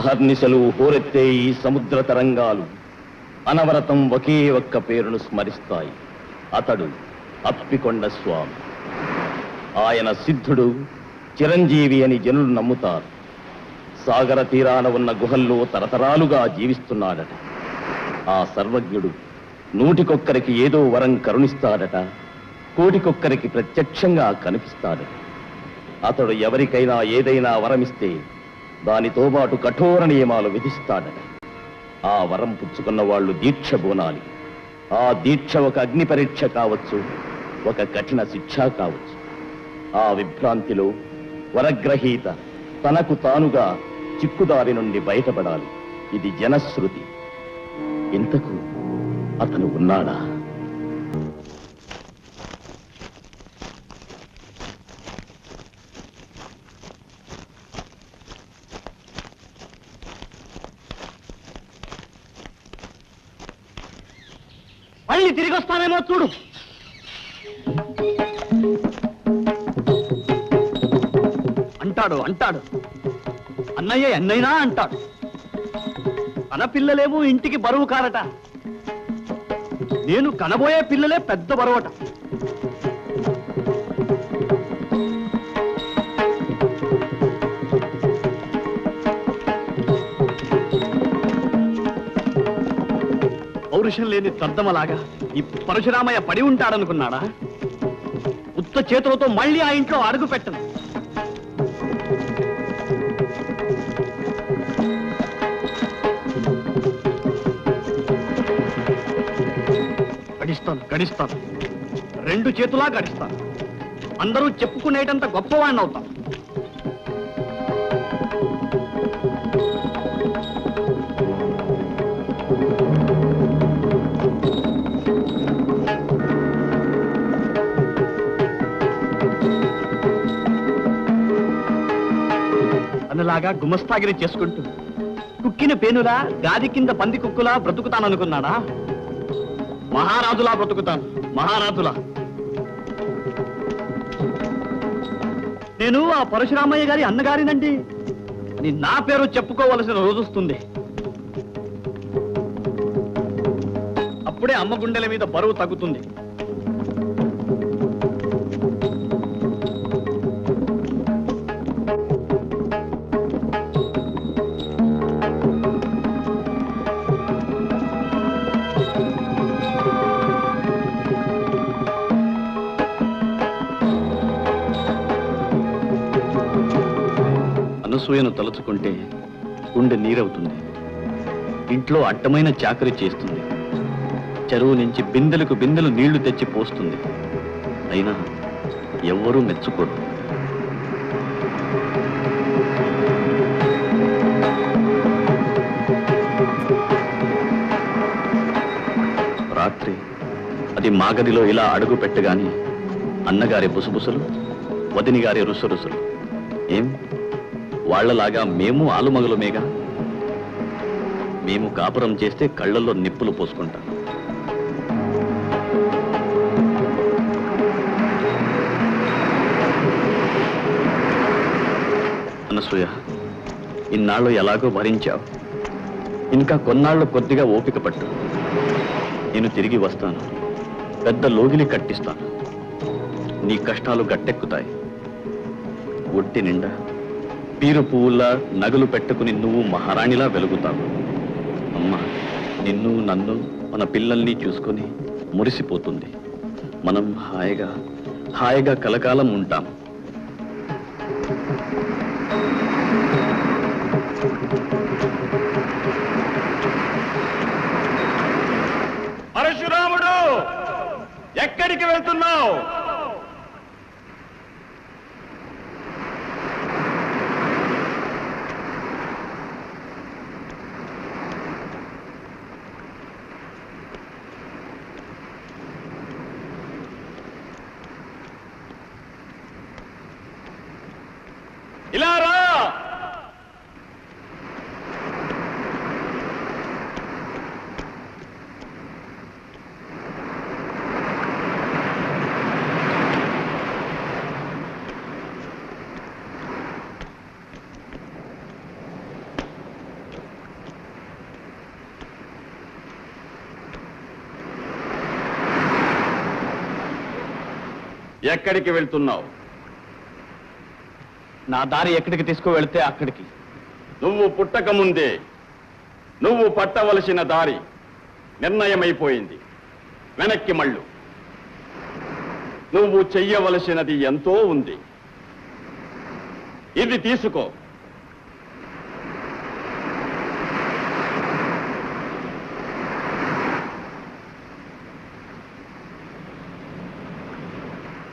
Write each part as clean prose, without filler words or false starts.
అహర్నిశలు హోరెత్తే ఈ సముద్ర తరంగాలు అనవరతం ఒకే ఒక్క పేరును స్మరిస్తాయి. అతడు అప్పికొండ స్వామి. ఆయన సిద్ధుడు, చిరంజీవి అని జనులు నమ్ముతారు. సాగర తీరాన ఉన్న గుహల్లో తరతరాలుగా జీవిస్తున్నాడట. ఆ సర్వజ్ఞుడు నూటికొక్కరికి ఏదో వరం కరుణిస్తాడట, కోటికొక్కరికి ప్రత్యక్షంగా కనిపిస్తాడట. అతడు ఎవరికైనా ఏదైనా వరమిస్తే దానితో పాటు కఠోర నియమాలు విధిస్తాడట. ఆ వరం పుచ్చుకున్న వాళ్ళు దీక్ష బోనాలి. ఆ దీక్ష ఒక అగ్ని పరీక్ష కావచ్చు, ఒక కఠిన శిక్ష కావచ్చు. ఆ విభ్రాంతిలో వరగ్రహీత తనకు తానుగా చిక్కుదారి నుండి బయటపడాలి. ఇది జనశ్రుతి. ఇంతకు అతను ఉన్నాడా? మళ్ళీ తిరిగి వస్తానేమో చూడు. అంటాడు అన్నయ్య ఎన్నైనా అంటాడు. తన పిల్లలేమో ఇంటికి బరువు కారట, నేను కనబోయే పిల్లలే పెద్ద బరువట. పౌరుషం లేని దద్దమలాగా ఈ పరశురామయ్య పడి ఉంటాడనుకున్నాడా? ఉత్త చేతులతో మళ్ళీ ఆ ఇంట్లో అడుగు పెట్టను. గడిస్తాను, రెండు చేతులా గడిస్తాను. అందరూ చెప్పుకునేటంత గొప్పవాణ్ణి అవుతాను. అన్నలాగా గుమస్తాగిరి చేసుకుంటూ కుక్కిన పేనులా గాది కింద పంది కుక్కులా బ్రతుకుతాననుకున్నాడా? మహారాజులా బ్రతుకుతాను, మహారాజులా. నేను ఆ పరశురామయ్య గారి అన్నగారినండి అని నా పేరు చెప్పుకోవలసిన రోజు వస్తుంది. అప్పుడే అమ్మ గుండెల మీద బరువు తగ్గుతుంది. అనసూయను తలుచుకుంటే గుండె నీరవుతుంది. ఇంట్లో అడ్డమైన చాకరీ చేస్తుంది. చెరువు నుంచి బిందెలకు బిందెలు నీళ్లు తెచ్చి పోస్తుంది. అయినా ఎవ్వరూ మెచ్చుకోరు. రాత్రి అది మాగదిలో ఇలా అడుగు పెట్టగాని అన్నగారి బుసబుసలు, వదిని గారి రుసరుసలు. ఏం వాళ్లలాగా మేము ఆలుమగలుమేగా. మేము కాపురం చేస్తే కళ్ళల్లో నిప్పులు పోసుకుంటాం. అనసూయ, ఇన్నాళ్ళు ఎలాగో భరించావు. ఇంకా కొన్నాళ్ళు కొద్దిగా ఓపిక పట్టు. నేను తిరిగి వస్తాను. పెద్ద లోగిలి కట్టిస్తాను. నీ కష్టాలు గట్టెక్కుతాయి. ఒంటి నిండా పీరు పువ్వుల్లా నగలు పెట్టుకుని నువ్వు మహారాణిలా వెలుగుతావు. అమ్మ నిన్ను నన్ను మన పిల్లల్ని చూసుకొని మురిసిపోతుంది. మనం హాయిగా హాయిగా కలకాలం ఉంటాం. పరశురాముడు, ఎక్కడికి వెళ్తున్నావు? ఇలా రా. ఎక్కడికి వెళ్తున్నావు? నా దారి ఎక్కడికి తీసుకువెళ్తే అక్కడికి. నువ్వు పుట్టక ముందే నువ్వు పట్టవలసిన దారి నిర్ణయమైపోయింది. వెనక్కి మళ్ళు. నువ్వు చెయ్యవలసినది ఎంతో ఉంది. ఇది తీసుకో.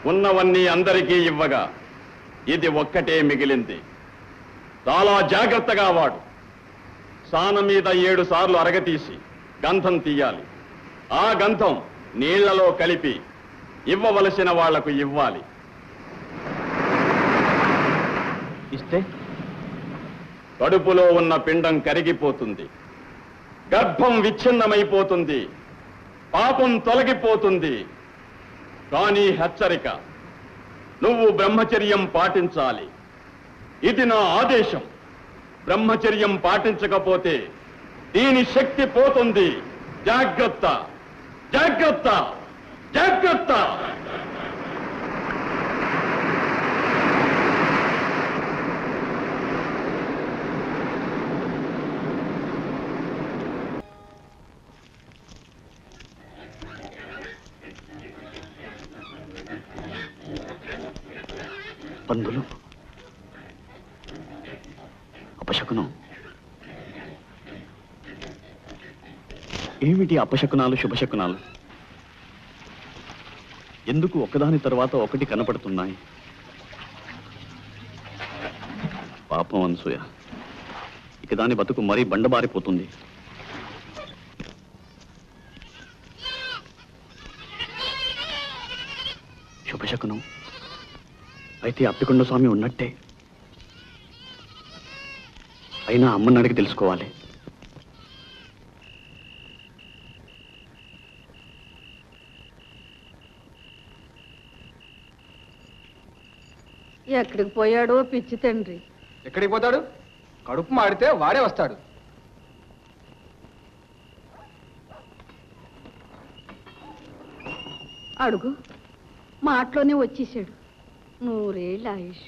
ఉన్నవన్నీ అందరికీ ఇవ్వగా ఇది ఒక్కటే మిగిలింది. చాలా జాగ్రత్తగా వాడు. సాన మీద 7 సార్లు అరగతీసి గంధం తీయాలి. ఆ గంధం నీళ్లలో కలిపి ఇవ్వవలసిన వాళ్లకు ఇవ్వాలి. ఇస్తే కడుపులో ఉన్న పిండం కరిగిపోతుంది, గర్భం విచ్ఛిన్నమైపోతుంది, పాపం తొలగిపోతుంది. కానీ హెచ్చరిక, నువ్వు బ్రహ్మచర్యం పాటించాలి. ఇది నా ఆదేశం. బ్రహ్మచర్యం పాటించకపోతే దీని శక్తి పోతుంది. జాగ్రత్త, జాగ్రత్త, జాగ్రత్త. పందులు, అపశకునం. ఏమిటి అపశకునాలు శుభశకునాలు? ఎందుకు ఒకదాని తర్వాత ఒకటి కనపడుతున్నాయి? పాపం అనసూయ, ఇక దాని బతుకు మరీ బండబారిపోతుంది. శుభశకునం అయితే అప్పికొండ స్వామి ఉన్నట్టే. అయినా అమ్మని అడిగి తెలుసుకోవాలి. ఎక్కడికి పోయాడో పిచ్చి తండ్రి. ఎక్కడికి పోతాడు? కడుపు మాడితే వాడే వస్తాడు. అడుగు, మాటలోనే వచ్చేసాడు. 100 ఏళ్ళ ఆయుష్.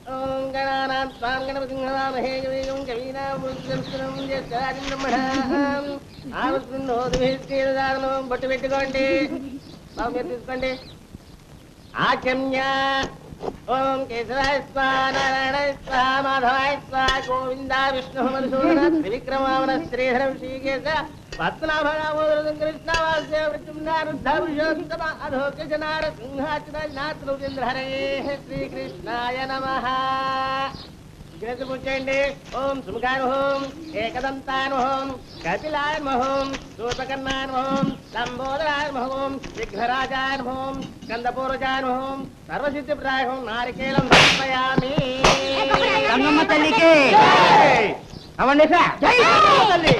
ఓం గణానాం త్వాం గణపతింహవామహే కవిం కవీనాముద్రంసురం జ్యేష్ఠరాజం బ్రహ్మణాం ఆవస్మిన్నోదిభిశ్రీరదానం బొట్టు పెట్టుకోండి బాబు మీరు తీసుకోండి ఆచమ్య ఓం కేశవాయ స్వాహ నారాయణాయ స్వాహ మాధవాయ స్వాహ గోవింద విష్ణు మధుసూదన త్రివిక్రమావన శ్రీధర శ్రీకేశ పద్మనాభరామోదరం కృష్ణవాసుదేవ వృద్ధపురుషోత్తమ అధోకజనార సింహాచనాథ హరే శ్రీకృష్ణాయ నమః కూర్చోండి ఓం సుముఖానుహోం ఏకదంతానుహోం కపిలానుహోం సూర్పకర్ణానుహోం లంబోదరానుహోం విఘ్నరాజానుహోం స్కందపూర్వజానుహోం సర్వసిద్ధి ప్రాహం నారికేలం సమర్పయామి గంగమ్మ తల్లికి అవండి తల్లి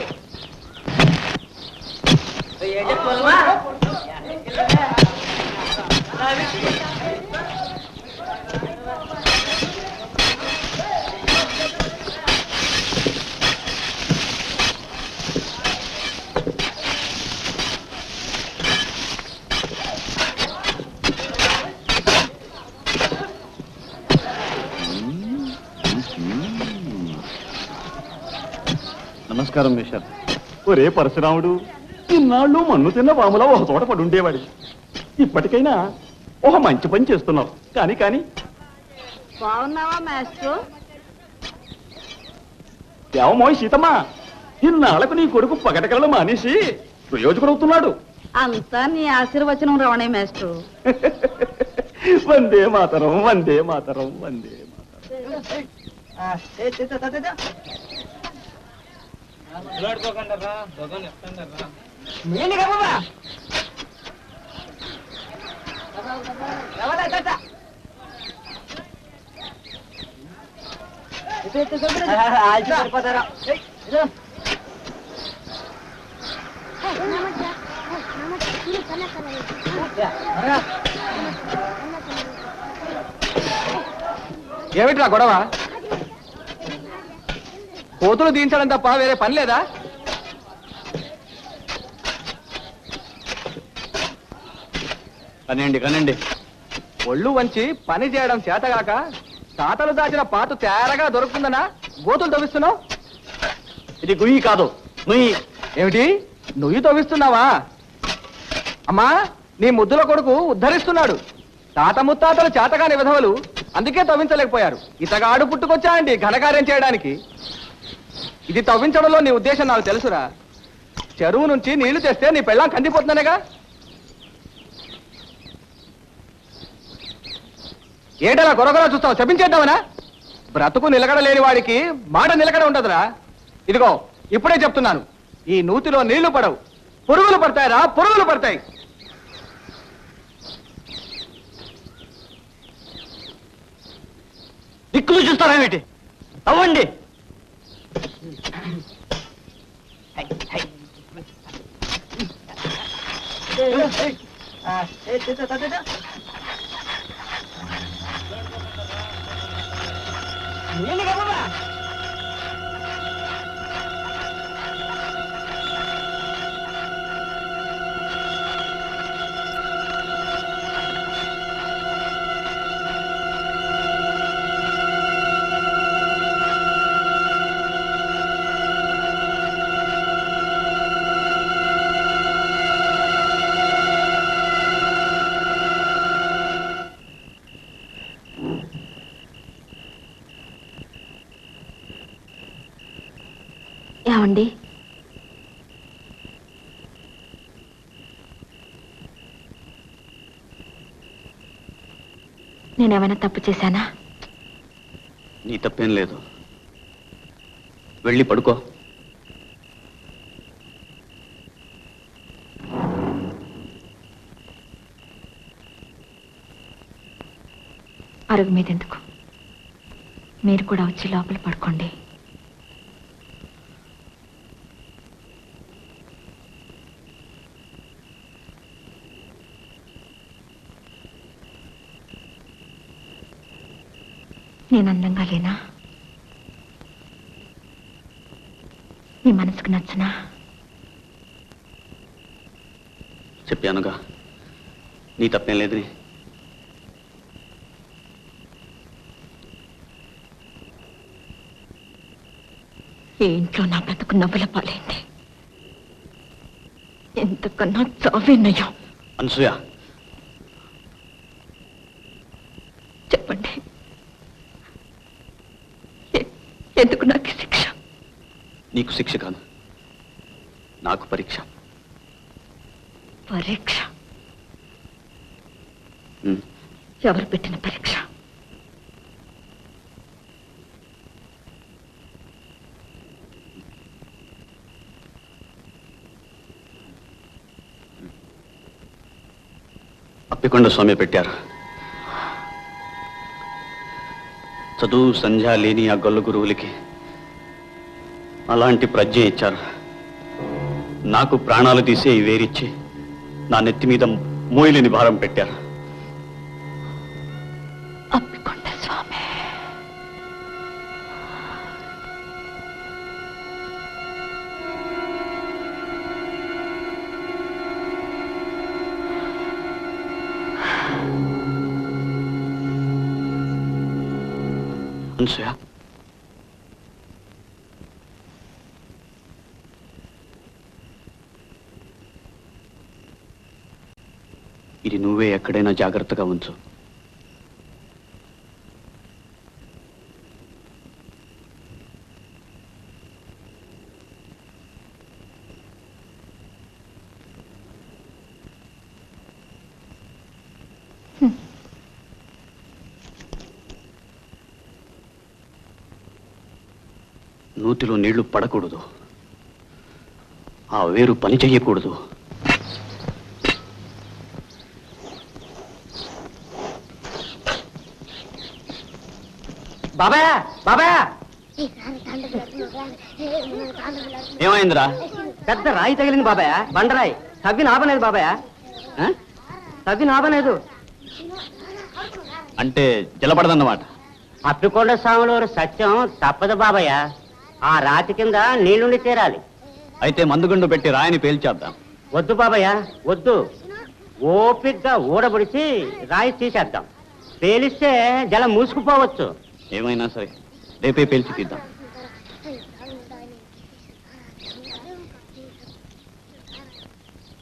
నమస్కారం మిస్టర్. ఒరే పరశురాముడు, ఇన్నాళ్ళు మన్ను తిన్న వాములా ఒక చోట పడి ఉండేవాడి. ఇప్పటికైనా ఒక మంచి పని చేస్తున్నావు. కానీ కానీ బాగున్నావా మాస్టర్? ఏమోయ్ సీతమ్మ, ఇన్నాళ్లకు నీ కొడుకు పగటకలను మానేసి ప్రయోజకుడవుతున్నాడు. అంతా నీ ఆశీర్వచనం రవణే మాస్టర్. వందే మాతరం, వందే మాతరం, వందే మాతరం. ఏమిట్రా గొడవ? కోతులు దించడం తప్ప వేరే పని లేదా? కనండి కనండి. ఒళ్ళు వంచి పని చేయడం చేతగాక తాతలు దాచిన పాత తేరగా దొరుకుతుందనా గోతులు తవ్విస్తున్నావు? ఇది గుయ్యి కాదు, నుయ్యి. ఏమిటి నువ్వు తవ్విస్తున్నావా? అమ్మా, నీ ముద్దుల కొడుకు ఉద్ధరిస్తున్నాడు. తాత ముత్తాతలు చేతగాని విధవలు అందుకే తవ్వించలేకపోయారు. ఇతగాడు పుట్టుకొచ్చా అండి ఘనకార్యం చేయడానికి. ఇది తవ్వించడంలో నీ ఉద్దేశం నాకు తెలుసురా. చెరువు నుంచి నీళ్లు తెస్తే నీ పెళ్ళాం కందిపోతుందనేగా. ఏంటలా గొరగొర చూస్తావు? చెప్పించేద్దామనా? బ్రతుకు నిలకడలేని వాడికి మాట నిలకడ ఉండదురా. ఇదిగో ఇప్పుడే చెప్తున్నాను, ఈ నూతిలో నీళ్లు పడవు, పురుగులు పడతాయిరా, పురుగులు పడతాయి. దిక్కులు చూస్తారేమిటి? అవ్వండి. ఏమండి, నేనేమైనా తప్పు చేశానా? నీ తప్పేం లేదు. వెళ్ళి పడుకో. అరుగు మీద ఎందుకు? మీరు కూడా వచ్చి లోపల పడుకోండి. నేను అందంగా లేనా? నీ మనసుకు నచ్చనా? చెప్పానుగా, నీ తప్పేం లేదని. ఈ ఇంట్లో నా బ్రతుకు నవ్వుల పాలైంది. ఎంతకన్నా చావేనయ్యా. అనసూయ, చెప్పండి, ఎందుకు నాకు శిక్ష? నీకు శిక్ష కాదు, నాకు పరీక్ష. పరీక్ష? ఉమ్. ఎవరు పెట్టిన పరీక్ష? అప్పికొండ స్వామి పెట్టారు. చదువు సంధ్య లేని ఆ గొల్ల గురువులకి అలాంటి ప్రజ్ఞ ఇచ్చారు. నాకు ప్రాణాలు తీసే ఈ వేరిచ్చి నా నెత్తి మీద మోయలేని భారం పెట్టారు. అప్పికొండ స్వామి. అనసూయ, ఇది నువ్వే ఎక్కడైనా జాగ్రత్తగా ఉంచు. నూతిలో నీళ్లు పడకూడదు, ఆ వేరు పని చెయ్యకూడదు. బాబాయ్ బాబాయ్, ఏమైందిరా? పెద్ద రాయి తగిలింది బాబాయ్, బండరాయి. తవ్వి నాబలేదు బాబాయ్, తవ్వి నాబలేదు. అంటే జలపడదన్నమాట. అప్పికొండ స్వామిలో సత్యం తప్పదు బాబాయ్. ఆ రాతి కింద నీళ్లుండి తీరాలి. అయితే మందుగుండు పెట్టి రాయిని పేల్చేద్దాం. వద్దు బాబాయ్, వద్దు. ఓపిగ్గా ఊడబడిచి రాయి తీసేద్దాం. పేలిస్తే జలం మూసుకుపోవచ్చు. ఏమైనా సరే రేపే పేల్చి తీద్దాం.